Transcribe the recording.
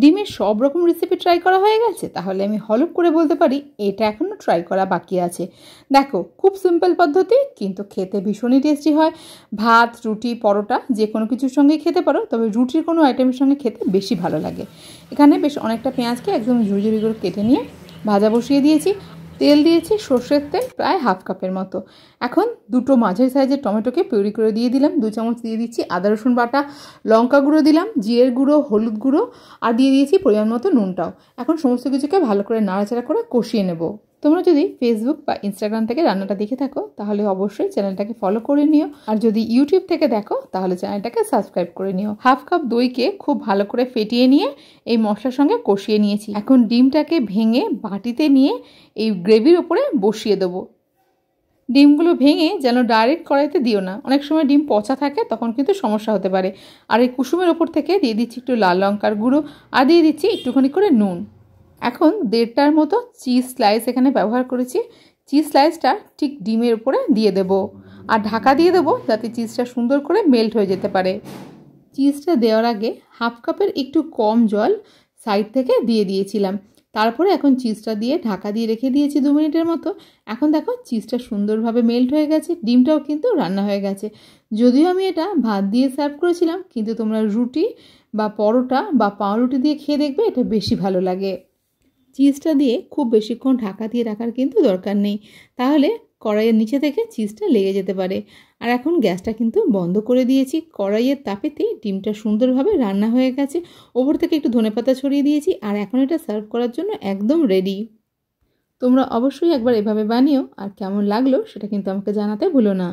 ডিমের সব রকম রেসিপি ট্রাই করা হয়ে গেছে, তাহলে আমি হলপ করে বলতে পারি এটা এখনও ট্রাই করা বাকি আছে। দেখো, খুব সিম্পল পদ্ধতি, কিন্তু খেতে ভীষণই টেস্টি হয়। ভাত, রুটি, পরোটা যে কোনো কিছুর সঙ্গেই খেতে পারো, তবে রুটির কোনো আইটেমের সঙ্গে খেতে বেশি ভালো লাগে। এখানে বেশ অনেকটা পেঁয়াজকে একদম ঝুড়ি করে কেটে নিয়ে ভাজা বসিয়ে দিয়েছি। তেল দিয়েছি সর্ষের তেল প্রায় হাফ কাপের মতো। এখন দুটো মাঝারি সাইজের টমেটোকে পিউরি করে দিয়ে দিলাম। 2 চামচ দিয়ে দিচ্ছি আদা রসুন বাটা, লঙ্কা গুঁড়ো দিলাম, জিরের গুঁড়ো, হলুদ গুঁড়ো, আর দিয়ে দিয়েছি পরিমাণ মতো নুনটাও। এখন সমস্ত কিছুকে ভালো করে নাড়াচাড়া করে কষিয়ে নেব। তোমরা যদি ফেসবুক বা ইনস্টাগ্রাম থেকে রান্নাটা দেখে থাকো, তাহলে অবশ্যই চ্যানেলটাকে ফলো করে নিও, আর যদি ইউটিউব থেকে দেখো তাহলে চ্যানেলটাকে সাবস্ক্রাইব করে নিও। হাফ কাপ দইকে খুব ভালো করে ফেটিয়ে নিয়ে এই মশলার সঙ্গে কষিয়ে নিয়েছি। এখন ডিমটাকে ভেঙে বাটিতে নিয়ে এই গ্রেভির ওপরে বসিয়ে দেবো। ডিমগুলো ভেঙে যেন ডাইরেক্ট কড়াইতে দিও না, অনেক সময় ডিম পচা থাকে, তখন কিন্তু সমস্যা হতে পারে। আর এই কুসুমের ওপর থেকে দিয়ে দিচ্ছি একটু লাল লঙ্কার গুঁড়ো, আর দিয়ে দিচ্ছি একটুখানি করে নুন। এখন 1.5টার মতো চিজ স্লাইস এখানে ব্যবহার করেছি। চিজ স্লাইসটা ঠিক ডিমের উপরে দিয়ে দেব, আর ঢাকা দিয়ে দেবো যাতে চিজটা সুন্দর করে মেল্ট হয়ে যেতে পারে। চিজটা দেওয়ার আগে হাফ কাপের একটু কম জল সাইড থেকে দিয়ে দিয়েছিলাম। তারপরে এখন চিজটা দিয়ে ঢাকা দিয়ে রেখে দিয়েছি 2 মিনিটের মতো। এখন দেখো চিজটা সুন্দরভাবে মেল্ট হয়ে গেছে, ডিমটাও কিন্তু রান্না হয়ে গেছে। যদিও আমি এটা ভাত দিয়ে সার্ভ করেছিলাম, কিন্তু তোমরা রুটি বা পরোটা বা পাউরুটি দিয়ে খেয়ে দেখবে, এটা বেশি ভালো লাগে। চিজটা দিয়ে খুব বেশিক্ষণ ঢাকা দিয়ে রাখার কিন্তু দরকার নেই, তাহলে কড়াইয়ের নিচে থেকে চিজটা লেগে যেতে পারে। আর এখন গ্যাসটা কিন্তু বন্ধ করে দিয়েছি। কড়াইয়ের তাপেতেই ডিমটা সুন্দরভাবে রান্না হয়ে গেছে। ওপর থেকে একটু ধনেপাতা ছড়িয়ে দিয়েছি, আর এখন এটা সার্ভ করার জন্য একদম রেডি। তোমরা অবশ্যই একবার এভাবে বানিও, আর কেমন লাগলো সেটা কিন্তু আমাকে জানাতে ভুলো না।